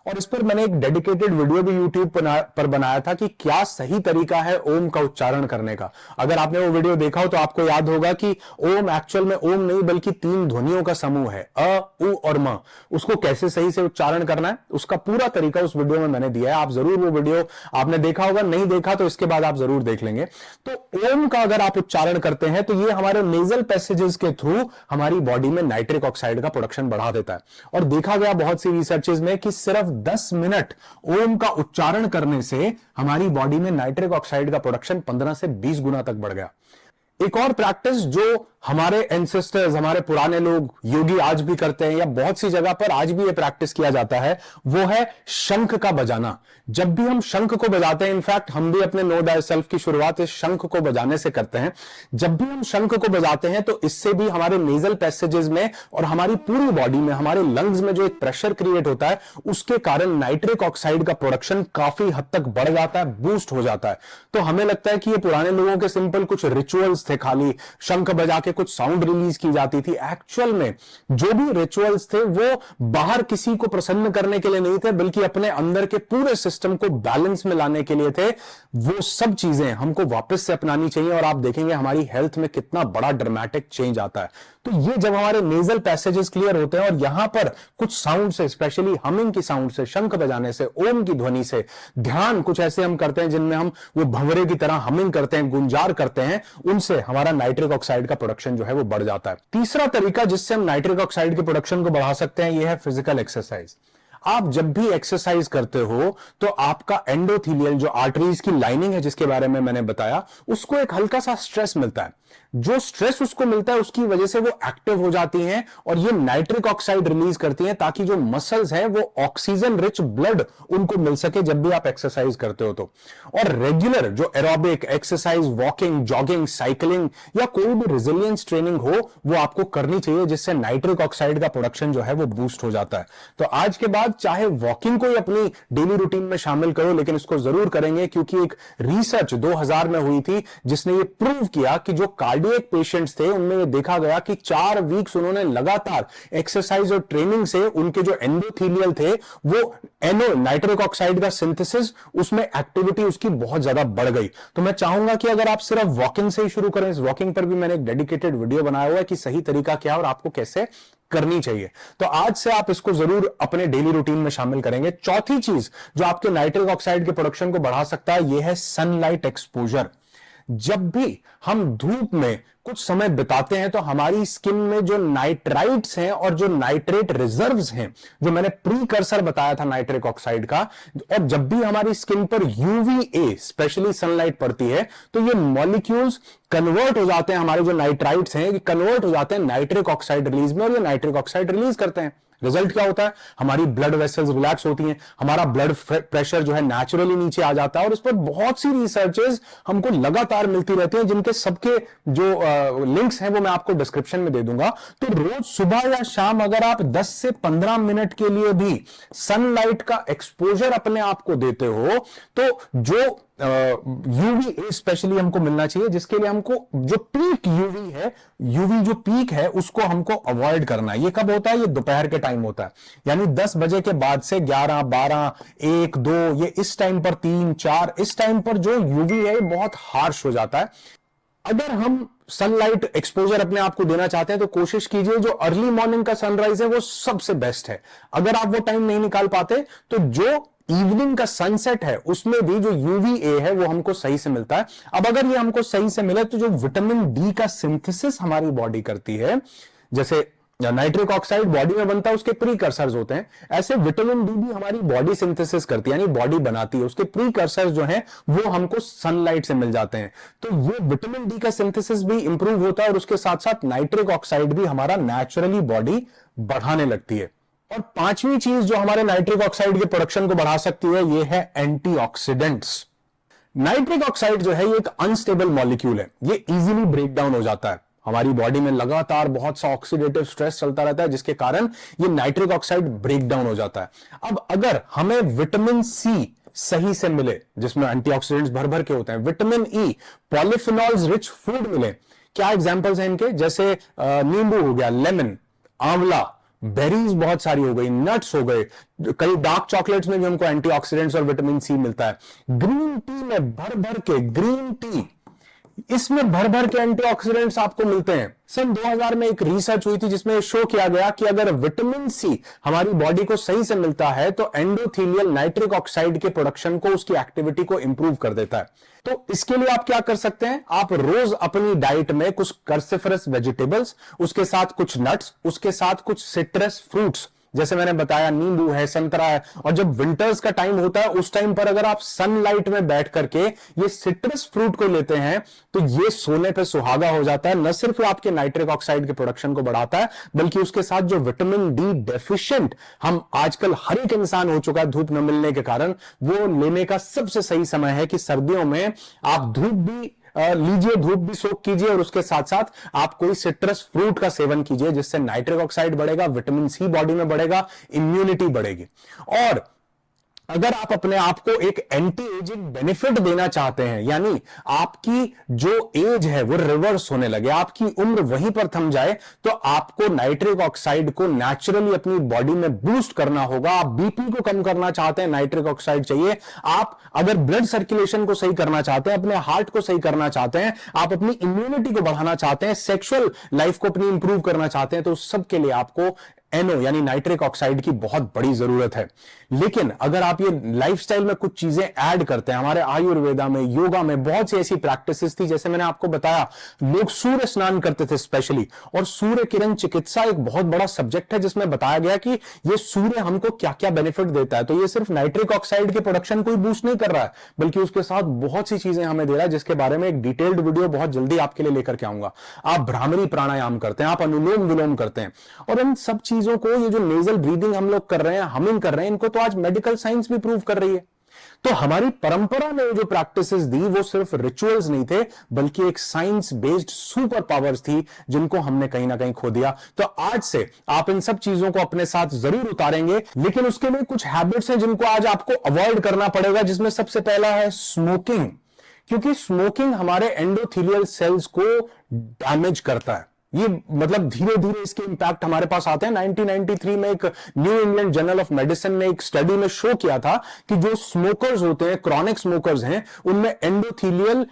और इस पर मैंने एक डेडिकेटेड वीडियो भी यूट्यूब पर बनाया था कि क्या सही तरीका है ओम का उच्चारण करने का। अगर आपने वो वीडियो देखा हो तो आपको याद होगा कि ओम एक्चुअल में ओम नहीं बल्कि 3 ध्वनियों का समूह है, अ, उ और म। उसको कैसे सही से उच्चारण करना है उसका पूरा तरीका उस वीडियो में मैंने दिया है। आप जरूर वो वीडियो आपने देखा होगा, नहीं देखा तो इसके बाद आप जरूर देख लेंगे। तो ओम का अगर आप उच्चारण करते हैं तो ये हमारे नेजल पैसेजेस के थ्रू हमारी बॉडी में नाइट्रिक ऑक्साइड का प्रोडक्शन बढ़ा देता है। और देखा गया बहुत सी रिसर्चेज में कि सिर्फ 10 मिनट ओम का उच्चारण करने से हमारी बॉडी में नाइट्रिक ऑक्साइड का प्रोडक्शन 15 से 20 गुना तक बढ़ गया। एक और प्रैक्टिस जो हमारे एंसेस्टर्स, हमारे पुराने लोग, योगी आज भी करते हैं या बहुत सी जगह पर आज भी यह प्रैक्टिस किया जाता है, वो है शंख का बजाना। जब भी हम शंख को बजाते हैं, इनफैक्ट हम भी अपने नो दाय सेल्फ की शुरुआत इस शंख को बजाने से करते हैं। जब भी हम शंख को बजाते हैं तो इससे भी हमारे नेजल पैसेजेस में और हमारी पूरी बॉडी में, हमारे लंग्स में जो एक प्रेशर क्रिएट होता है, उसके कारण नाइट्रिक ऑक्साइड का प्रोडक्शन काफी हद तक बढ़ जाता है, बूस्ट हो जाता है। तो हमें लगता है कि ये पुराने लोगों के सिंपल कुछ रिचुअल्स थे, खाली शंख बजा के कुछ साउंड रिलीज की जाती थी। एक्चुअल में जो भी रिचुअल्स थे वो बाहर किसी को प्रसन्न करने के लिए नहीं थे, बल्कि अपने अंदर के पूरे सिस्टम को बैलेंस में लाने के लिए थे। वो सब चीजें हमको वापस से अपनानी चाहिए और आप देखेंगे हमारी हेल्थ में कितना बड़ा ड्रामेटिक चेंज आता है। तो ये जब हमारे नेजल पैसेजेस क्लियर होते हैं और यहां पर कुछ साउंड से, स्पेशली हमिंग की साउंड से, शंख बजाने से, ओम की ध्वनि से, ध्यान कुछ ऐसे हम करते हैं जिनमें हम वो भंवरे की तरह हमिंग करते हैं, गुंजार करते हैं, उनसे हमारा नाइट्रिक ऑक्साइड का प्रोडक्शन जो है वो बढ़ जाता है। तीसरा तरीका जिससे हम नाइट्रिक ऑक्साइड के प्रोडक्शन को बढ़ा सकते हैं, यह है फिजिकल एक्सरसाइज। आप जब भी एक्सरसाइज करते हो तो आपका एंडोथेलियल, जो आर्टरीज की लाइनिंग है जिसके बारे में मैंने बताया, उसको एक हल्का सा स्ट्रेस मिलता है। जो स्ट्रेस उसको मिलता है उसकी वजह से वो एक्टिव हो जाती हैं और ये नाइट्रिक ऑक्साइड रिलीज करती हैं ताकि जो मसल्स हैं वो ऑक्सीजन रिच ब्लड उनको मिल सके जब भी आप एक्सरसाइज करते हो तो। और रेगुलर जो aerobic exercise, walking, jogging, cycling या कोई भी रेजिलियंस ट्रेनिंग हो वो आपको करनी चाहिए, जिससे नाइट्रिक ऑक्साइड का प्रोडक्शन जो है वो बूस्ट हो जाता है। तो आज के बाद चाहे वॉकिंग को अपनी डेली रूटीन में शामिल करो, लेकिन इसको जरूर करेंगे, क्योंकि एक रिसर्च 2000 में हुई थी जिसने ये प्रूव किया कि जो कार्डियक पेशेंट्स थे उनमें ये देखा गया कि 4 वीक्स उन्होंने लगातार एक्सरसाइज और ट्रेनिंग से उनके जो एंडोथेलियल थे वो नाइट्रिक ऑक्साइड का सिंथेसिस, उसमें एक्टिविटी उसकी बहुत ज्यादा बढ़ गई। तो मैं चाहूंगा कि अगर आप सिर्फ वॉकिंग से ही शुरू करें, इस वॉकिंग पर भी मैंने एक डेडिकेटेड वीडियो बनाया हुआ है कि सही तरीका क्या है और आपको कैसे करनी चाहिए। तो आज से आप इसको जरूर अपने डेली रूटीन में शामिल करेंगे। चौथी चीज जो आपके नाइट्रिक ऑक्साइड के प्रोडक्शन को बढ़ा सकता है, यह है सनलाइट एक्सपोजर। जब भी हम धूप में कुछ समय बिताते हैं तो हमारी स्किन में जो नाइट्राइट्स हैं और जो नाइट्रेट रिजर्व्स हैं, जो मैंने प्रीकर्सर बताया था नाइट्रिक ऑक्साइड का, और जब भी हमारी स्किन पर यूवीए स्पेशली सनलाइट पड़ती है तो ये मॉलिक्यूल्स कन्वर्ट हो जाते हैं, हमारे जो नाइट्राइट्स हैं कन्वर्ट हो जाते हैं नाइट्रिक ऑक्साइड रिलीज में और ये नाइट्रिक ऑक्साइड रिलीज करते हैं। रिजल्ट क्या होता है? हमारी ब्लड वेसल्स रिलैक्स होती हैं, हमारा ब्लड प्रेशर जो है नेचुरली नीचे आ जाता है। और इस पर बहुत सी रिसर्चेस हमको लगातार मिलती रहती हैं, जिनके सबके जो लिंक्स हैं वो मैं आपको डिस्क्रिप्शन में दे दूंगा। तो रोज सुबह या शाम अगर आप 10 से 15 मिनट के लिए भी सनलाइट का एक्सपोजर अपने आप को देते हो तो जो यूवी स्पेशली हमको मिलना चाहिए, जिसके लिए हमको जो पीक यूवी है, यूवी जो पीक है उसको हमको अवॉइड करना है। ये कब होता है? ये दोपहर के टाइम होता है, यानी 10 बजे के बाद से 11, 12, 1, 2, ये इस टाइम पर 3, 4, इस टाइम पर जो यूवी है बहुत हार्श हो जाता है। अगर हम सनलाइट एक्सपोजर अपने आप को देना चाहते हैं तो कोशिश कीजिए जो अर्ली मॉर्निंग का सनराइज है वो सबसे बेस्ट है। अगर आप वो टाइम नहीं निकाल पाते तो जो इवनिंग का सनसेट है उसमें भी जो यूवीए है वो हमको सही से मिलता है। अब अगर ये हमको सही से मिले तो जो विटामिन डी का सिंथेसिस हमारी बॉडी करती है, जैसे नाइट्रिक ऑक्साइड बॉडी में बनता है, उसके प्रीकर्सर्स होते हैं। ऐसे विटामिन डी भी हमारी बॉडी सिंथेसिस करती है, यानी बॉडी बनाती है, उसके प्रीकर्सर्स जो हैं वो हमको सनलाइट से मिल जाते हैं। तो ये विटामिन डी का सिंथेसिस भी इंप्रूव होता है और उसके साथ साथ नाइट्रिक ऑक्साइड भी हमारा नेचुरली बॉडी बढ़ाने लगती है। और पांचवी चीज जो हमारे नाइट्रिक ऑक्साइड के प्रोडक्शन को बढ़ा सकती है, ये है एंटीऑक्सीडेंट्स। नाइट्रिक ऑक्साइड जो है ये एक अनस्टेबल मॉलिक्यूल है, ये इजीली ब्रेक डाउन हो जाता है। हमारी बॉडी में लगातार बहुत सा ऑक्सीडेटिव स्ट्रेस चलता रहता है, जिसके कारण ये नाइट्रिक ऑक्साइड ब्रेक डाउन हो जाता है। अब अगर हमें विटामिन सी सही से मिले, जिसमें एंटीऑक्सीडेंट्स भर भर के होते हैं, विटामिन ई, पॉलिफिनॉल्स रिच फूड मिले, क्या एग्जांपल्स हैं इनके, जैसे नींबू हो गया, लेमन, आंवला, बेरीज बहुत सारी हो गई, नट्स हो गए, कई डार्क चॉकलेट्स में भी हमको एंटीऑक्सीडेंट्स और विटामिन सी मिलता है। ग्रीन टी में भर भर के, ग्रीन टी इसमें भर भर के एंटीऑक्सीडेंट्स आपको मिलते हैं। सन 2000 में एक रिसर्च हुई थी जिसमें शो किया गया कि अगर विटामिन सी हमारी बॉडी को सही से मिलता है तो एंडोथेलियल नाइट्रिक ऑक्साइड के प्रोडक्शन को, उसकी एक्टिविटी को इंप्रूव कर देता है। तो इसके लिए आप क्या कर सकते हैं, आप रोज अपनी डाइट में कुछ कर्सिफरस वेजिटेबल्स, उसके साथ कुछ नट्स, उसके साथ कुछ सिट्रस फ्रूट्स, जैसे मैंने बताया नींबू है, संतरा है, और जब विंटर्स का टाइम होता है उस टाइम पर अगर आप सनलाइट में बैठ करके ये सिट्रस फ्रूट को लेते हैं तो ये सोने पे सुहागा हो जाता है। न सिर्फ आपके नाइट्रिक ऑक्साइड के प्रोडक्शन को बढ़ाता है, बल्कि उसके साथ जो विटामिन डी डेफिशिएंट हम आजकल हर एक इंसान हो चुका है धूप न मिलने के कारण, वो लेने का सबसे सही समय है कि सर्दियों में आप धूप भी लीजिए, धूप भी सोख कीजिए और उसके साथ साथ आप कोई सिट्रस फ्रूट का सेवन कीजिए, जिससे नाइट्रिक ऑक्साइड बढ़ेगा, विटामिन सी बॉडी में बढ़ेगा, इम्यूनिटी बढ़ेगी। और अगर आप अपने आप को एक एंटी एजिंग बेनिफिट देना चाहते हैं, यानी आपकी जो एज है वो रिवर्स होने लगे, आपकी उम्र वहीं पर थम जाए, तो आपको नाइट्रिक ऑक्साइड को नेचुरली अपनी बॉडी में बूस्ट करना होगा। आप बीपी को कम करना चाहते हैं, नाइट्रिक ऑक्साइड चाहिए। आप अगर ब्लड सर्कुलेशन को सही करना चाहते हैं, अपने हार्ट को सही करना चाहते हैं, आप अपनी इम्यूनिटी को बढ़ाना चाहते हैं, सेक्सुअल लाइफ को अपनी इंप्रूव करना चाहते हैं, तो उस सब के लिए आपको एनओ यानी नाइट्रिक ऑक्साइड की बहुत बड़ी जरूरत है। लेकिन अगर आप ये लाइफस्टाइल में कुछ चीजें ऐड करते हैं, हमारे आयुर्वेदा में, योगा में बहुत सी ऐसी प्रैक्टिसेस थी, जैसे मैंने आपको बताया लोग सूर्य स्नान करते थे स्पेशली, और सूर्य किरण चिकित्सा एक बहुत बड़ा सब्जेक्ट है जिसमें बताया गया कि ये सूर्य हमको क्या क्या बेनिफिट देता है। तो ये सिर्फ नाइट्रिक ऑक्साइड के प्रोडक्शन को ही बूस्ट नहीं कर रहा है, बल्कि उसके साथ बहुत सी चीजें हमें दे रहा है, जिसके बारे में एक डिटेल्ड वीडियो बहुत जल्दी आपके लिए लेकर के आऊंगा। आप भ्रामरी प्राणायाम करते हैं, आप अनुलोम विलोम करते हैं, और इन सब चीजों को, ये जो नेजल ब्रीदिंग हम लोग कर रहे हैं, हमिंग कर रहे हैं, इनको तो आज मेडिकल साइंस भी प्रूव कर रही है। तो हमारी परंपरा में जो प्रैक्टिसेस दी वो सिर्फ रिचुअल्स नहीं थे, बल्कि एक साइंस बेस्ड सुपर पावर्स थी, जिनको हमने कहीं ना कहीं खो दिया। तो आज से आप इन सब चीजों को अपने साथ जरूर उतारेंगे, लेकिन उसके लिए कुछ हैबिट्स हैं जिनको आज आपको अवॉइड करना पड़ेगा, जिसमें सबसे पहला है स्मोकिंग। क्योंकि स्मोकिंग हमारे एंडोथेलियल सेल्स को डैमेज करता है। ये मतलब धीरे धीरे इसके इंपैक्ट हमारे पास आते हैं। 1993 में एक new England journal of medicine ने एक स्टडी में शो किया था कि जो स्मोकर्स होते हैं, क्रॉनिक स्मोकर्स हैं, उनमें एंडोथेलियल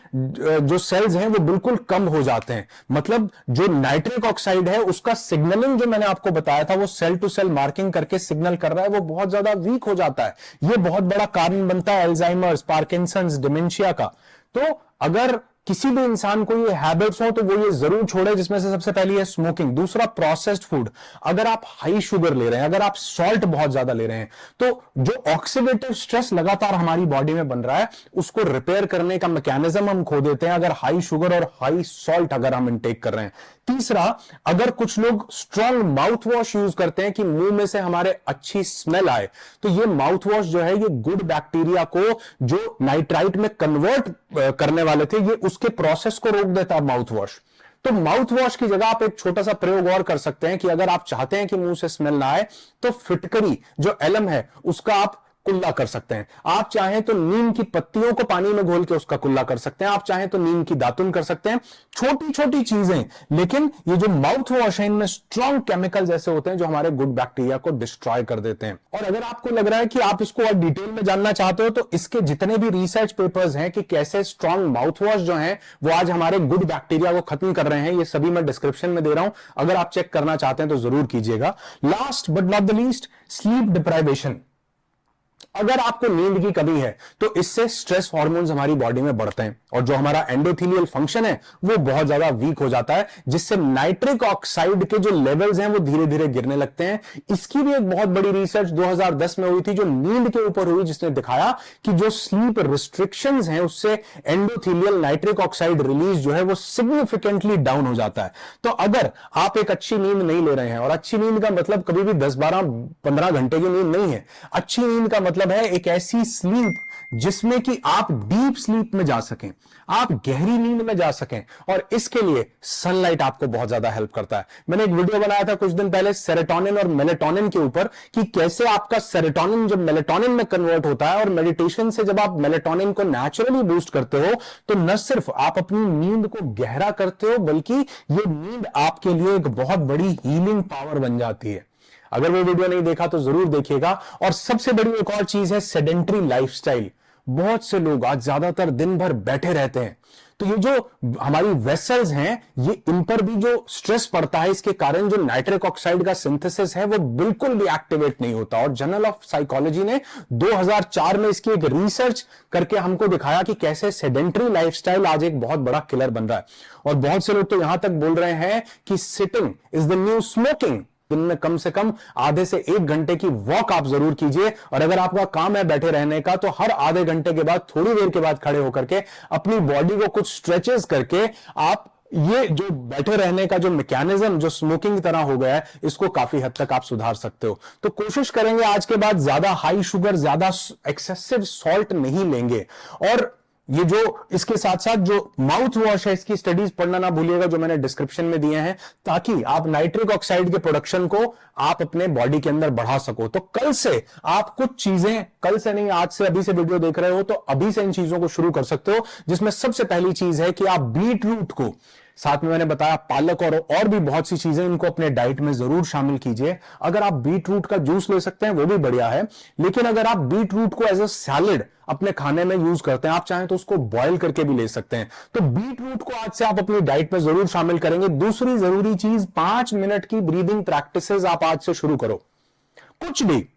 जो सेल्स हैं वो बिल्कुल कम हो जाते हैं। मतलब जो नाइट्रिक ऑक्साइड है उसका सिग्नलिंग जो मैंने आपको बताया था, वो सेल टू सेल मार्किंग करके सिग्नल कर रहा है, वो बहुत ज्यादा वीक हो जाता है। ये बहुत बड़ा कारण बनता है अल्जाइमर्स, पार्किंसंस, डिमेंशिया का। तो अगर किसी भी इंसान को ये हैबिट्स हो तो वो ये जरूर छोड़े, जिसमें से सबसे पहली है स्मोकिंग। दूसरा, प्रोसेस्ड फूड। अगर आप हाई शुगर ले रहे हैं, अगर आप सॉल्ट बहुत ज्यादा ले रहे हैं, तो जो ऑक्सीडेटिव स्ट्रेस लगातार हमारी बॉडी में बन रहा है उसको रिपेयर करने का मैकेनिज्म हम खो देते हैं, अगर हाई शुगर और हाई सॉल्ट अगर हम इनटेक कर रहे हैं। तीसरा, अगर कुछ लोग स्ट्रॉन्ग माउथ वॉश यूज करते हैं कि मुंह में से हमारे अच्छी स्मेल आए, तो ये माउथ वॉश जो है ये गुड बैक्टीरिया को जो नाइट्राइट में कन्वर्ट करने वाले थे, ये उसके प्रोसेस को रोक देता है माउथ वॉश। तो माउथ वॉश की जगह आप एक छोटा सा प्रयोग और कर सकते हैं कि अगर आप चाहते हैं कि मुंह से स्मेल ना आए, तो फिटकरी जो एलम है उसका आप कुल्ला कर सकते हैं। आप चाहें तो नीम की पत्तियों को पानी में घोल के उसका कुल्ला कर सकते हैं, आप चाहें तो नीम की दातुन कर सकते हैं। छोटी छोटी चीजें, लेकिन ये जो माउथ वॉश है इनमें स्ट्रॉन्ग केमिकल्स ऐसे होते हैं जो हमारे गुड बैक्टीरिया को डिस्ट्रॉय कर देते हैं। और अगर आपको लग रहा है कि आप इसको और डिटेल में जानना चाहते हो, तो इसके जितने भी रिसर्च पेपर्स हैं कि कैसे स्ट्रॉन्ग माउथ वॉश जो है वो आज हमारे गुड बैक्टीरिया को खत्म कर रहे हैं, ये सभी मैं डिस्क्रिप्शन में दे रहा हूं। अगर आप चेक करना चाहते हैं तो जरूर कीजिएगा। Last but not the least, sleep deprivation. अगर आपको नींद की कमी है तो इससे स्ट्रेस हार्मोन्स हमारी बॉडी में बढ़ते हैं और जो हमारा एंडोथेलियल फंक्शन है वो बहुत ज्यादा वीक हो जाता है, जिससे नाइट्रिक ऑक्साइड के जो लेवल्स हैं वो धीरे धीरे गिरने लगते हैं। इसकी भी एक बहुत बड़ी रिसर्च 2010 में हुई थी जो नींद के ऊपर हुई, जिसने दिखाया कि जो स्लीप रिस्ट्रिक्शंस हैं उससे एंडोथेलियल नाइट्रिक ऑक्साइड रिलीज जो है वो सिग्निफिकेंटली डाउन हो जाता है। तो अगर आप एक अच्छी नींद नहीं ले रहे हैं, और अच्छी नींद का मतलब कभी भी 10, 12, 15 घंटे की नींद नहीं है, अच्छी नींद का मतलब है एक ऐसी स्लीप जिसमें कि आप डीप स्लीप में जा सकें, आप गहरी नींद में जा सकें, और इसके लिए सनलाइट आपको बहुत ज्यादा हेल्प करता है। मैंने एक वीडियो बनाया था कुछ दिन पहले सेरोटोनिन और मेलेटोनिन के ऊपर कि कैसे आपका सेरोटोनिन जब मेलेटोनिन में कन्वर्ट होता है, और मेडिटेशन से जब आप मेलेटोनिन को नेचुरली बूस्ट करते हो तो न सिर्फ आप अपनी नींद को गहरा करते हो बल्कि ये नींद आपके लिए एक बहुत बड़ी हीलिंग पावर बन जाती है। अगर वो वीडियो नहीं देखा तो जरूर देखिएगा। और सबसे बड़ी एक और चीज है सेडेंटरी लाइफस्टाइल। बहुत से लोग आज ज्यादातर दिन भर बैठे रहते हैं, तो ये जो हमारी वेसल्स हैं ये इन पर भी जो स्ट्रेस पड़ता है, इसके कारण जो नाइट्रिक ऑक्साइड का सिंथेसिस है वो बिल्कुल भी एक्टिवेट नहीं होता। और जर्नल ऑफ साइकोलॉजी ने 2004 में इसकी एक रिसर्च करके हमको दिखाया कि कैसे सेडेंटरी लाइफस्टाइल आज एक बहुत बड़ा किलर बन रहा है। और बहुत से लोग तो यहां तक बोल रहे हैं कि sitting is the new smoking. दिन में कम से कम आधे से 1 घंटे की वॉक आप जरूर कीजिए, और अगर आपका काम है बैठे रहने का तो हर आधे घंटे के बाद, थोड़ी देर के बाद खड़े होकर के अपनी बॉडी को कुछ स्ट्रेचेस करके आप ये जो बैठे रहने का जो मैकेनिज्म जो स्मोकिंग की तरह हो गया है इसको काफी हद तक आप सुधार सकते हो। तो कोशिश करेंगे आज के बाद ज्यादा हाई शुगर, ज्यादा एक्सेसिव सॉल्ट नहीं लेंगे। और ये जो इसके साथ साथ जो माउथ वॉश है इसकी स्टडीज पढ़ना ना भूलिएगा जो मैंने डिस्क्रिप्शन में दिए हैं, ताकि आप नाइट्रिक ऑक्साइड के प्रोडक्शन को आप अपने बॉडी के अंदर बढ़ा सको। तो कल से आप कुछ चीजें, कल से नहीं आज से, अभी से वीडियो देख रहे हो तो अभी से इन चीजों को शुरू कर सकते हो, जिसमें सबसे पहली चीज है कि आप बीट रूट को, साथ में मैंने बताया पालक और भी बहुत सी चीजें, इनको अपने डाइट में जरूर शामिल कीजिए। अगर आप बीट रूट का जूस ले सकते हैं वो भी बढ़िया है, लेकिन अगर आप बीट रूट को एज अ सैलेड अपने खाने में यूज करते हैं, आप चाहें तो उसको बॉयल करके भी ले सकते हैं। तो बीट रूट को आज से आप अपनी डाइट में जरूर शामिल करेंगे। दूसरी जरूरी चीज, 5 मिनट की ब्रीदिंग प्रैक्टिसेस आप आज से शुरू करो, कुछ भी।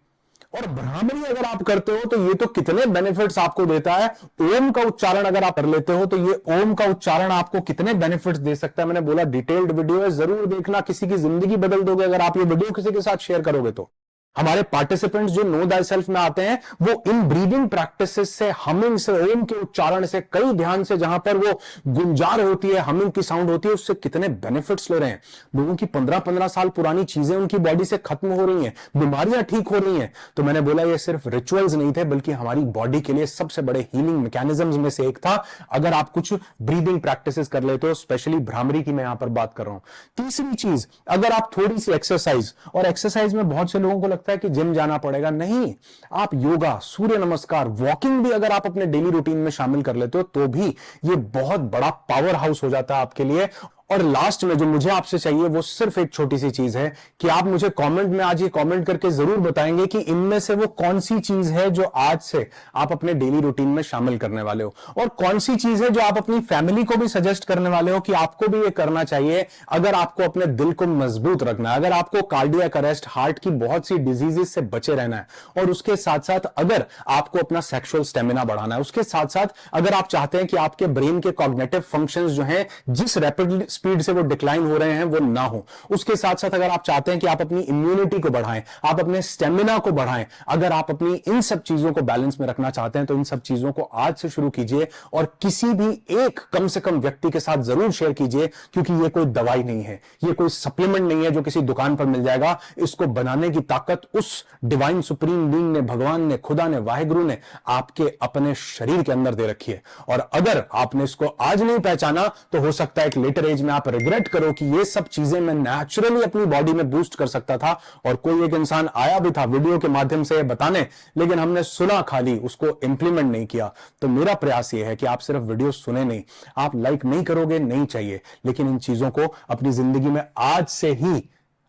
और भ्रामरी अगर आप करते हो तो ये तो कितने बेनिफिट्स आपको देता है। ओम का उच्चारण अगर आप कर लेते हो तो ये ओम का उच्चारण आपको कितने बेनिफिट्स दे सकता है। मैंने बोला डिटेल्ड वीडियो है, जरूर देखना, किसी की जिंदगी बदल दोगे अगर आप ये वीडियो किसी के साथ शेयर करोगे तो। हमारे पार्टिसिपेंट्स जो नो दाई सेल्फ में आते हैं वो इन ब्रीदिंग प्रैक्टिसेस से, हमिंग से, ओम के उच्चारण से, कई ध्यान से, जहां पर वो गुंजार होती है, हमिंग की साउंड होती है, उससे कितने बेनिफिट्स ले रहे हैं। लोगों की 15-15 साल पुरानी चीजें उनकी बॉडी से खत्म हो रही हैं, बीमारियां ठीक हो रही हैं। तो मैंने बोला ये सिर्फ रिचुअल्स नहीं थे बल्कि हमारी बॉडी के लिए सबसे बड़े हीलिंग मैकेनिज्म्स में से एक था, अगर आप कुछ ब्रीदिंग प्रैक्टिसेस कर लेते हो, स्पेशली भ्रामरी की मैं यहां पर बात कर रहा हूं। तीसरी चीज, अगर आप थोड़ी सी एक्सरसाइज, और एक्सरसाइज में बहुत से लोगों को लगता है कि जिम जाना पड़ेगा, नहीं, आप योगा, सूर्य नमस्कार, वॉकिंग भी अगर आप अपने डेली रूटीन में शामिल कर लेते हो तो भी ये बहुत बड़ा पावर हाउस हो जाता है आपके लिए। और लास्ट में जो मुझे आपसे चाहिए वो सिर्फ एक छोटी सी चीज है कि आप मुझे कमेंट में आज ये कमेंट करके जरूर बताएंगे कि इनमें से वो कौन सी चीज है जो आज से आप अपने डेली रूटीन में शामिल करने वाले हो, और कौन सी चीज है जो आप अपनी फैमिली को भी सजेस्ट करने वाले हो कि आपको भी ये करना चाहिए अगर आपको अपने दिल को मजबूत रखना है, अगर आपको कार्डियक अरेस्ट, हार्ट की बहुत सी डिजीजेस से बचे रहना है, और उसके साथ साथ अगर आपको अपना सेक्सुअल स्टेमिना बढ़ाना है, उसके साथ साथ अगर आप चाहते हैं कि आपके ब्रेन के कॉग्निटिव फंक्शंस जो हैं जिस रैपिडली स्पीड से वो डिक्लाइन हो रहे हैं वो ना हो, उसके साथ साथ अगर आप चाहते हैं कि आप अपनी इम्यूनिटी को बढ़ाएं, आप अपने स्टेमिना को बढ़ाएं, अगर आप अपनी इन सब चीजों को बैलेंस में रखना चाहते हैं तो इन सब चीजों को आज से शुरू कीजिए, और किसी भी एक कम से कम व्यक्ति के साथ जरूर शेयर कीजिए, क्योंकि ये कोई दवाई नहीं है, ये कोई सप्लीमेंट नहीं है जो किसी दुकान पर मिल जाएगा। इसको बनाने की ताकत उस डिवाइन सुप्रीम बीइंग ने, भगवान ने, खुदा ने, वाहिगुरु ने आपके अपने शरीर के अंदर दे रखी है। और अगर आपने इसको आज नहीं पहचाना तो हो सकता है एक लेटर एज में आप रिग्रेट करो कि ये सब चीजें मैं नेचुरली अपनी बॉडी में बूस्ट कर सकता था, और कोई एक इंसान आया भी था वीडियो के माध्यम से बताने, लेकिन हमने सुना खाली, उसको इंप्लीमेंट नहीं किया। तो मेरा प्रयास ये है कि आप सिर्फ वीडियो सुने नहीं, आप लाइक नहीं करोगे, नहीं चाहिए, लेकिन इन चीजों को अपनी जिंदगी में आज से ही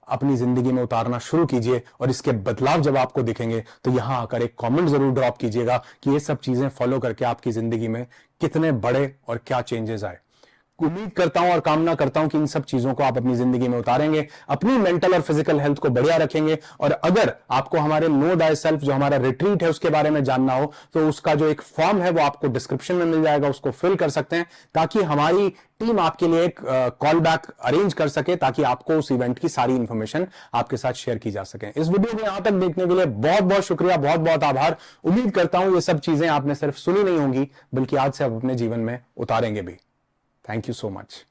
अपनी जिंदगी में उतारना शुरू कीजिए, और इसके बदलाव जब आपको दिखेंगे तो यहां आकर एक कमेंट जरूर ड्रॉप कीजिएगा कि ये सब चीजें फॉलो करके आपकी जिंदगी में कितने बड़े और क्या चेंजेस आए। उम्मीद करता हूं और कामना करता हूं कि इन सब चीजों को आप अपनी जिंदगी में उतारेंगे, अपनी मेंटल और फिजिकल हेल्थ को बढ़िया रखेंगे। और अगर आपको हमारे नो दाई सेल्फ जो हमारा रिट्रीट है उसके बारे में जानना हो तो उसका जो एक फॉर्म है वो आपको डिस्क्रिप्शन में मिल जाएगा, उसको फिल कर सकते हैं ताकि हमारी टीम आपके लिए एक कॉल बैक अरेंज कर सके, ताकि आपको उस इवेंट की सारी इंफॉर्मेशन आपके साथ शेयर की जा सके। इस वीडियो को यहां तक देखने के लिए बहुत बहुत शुक्रिया, बहुत बहुत आभार। उम्मीद करता हूं ये सब चीजें आपने सिर्फ सुनी नहीं होंगी बल्कि आज से आप अपने जीवन में उतारेंगे भी। Thank you so much.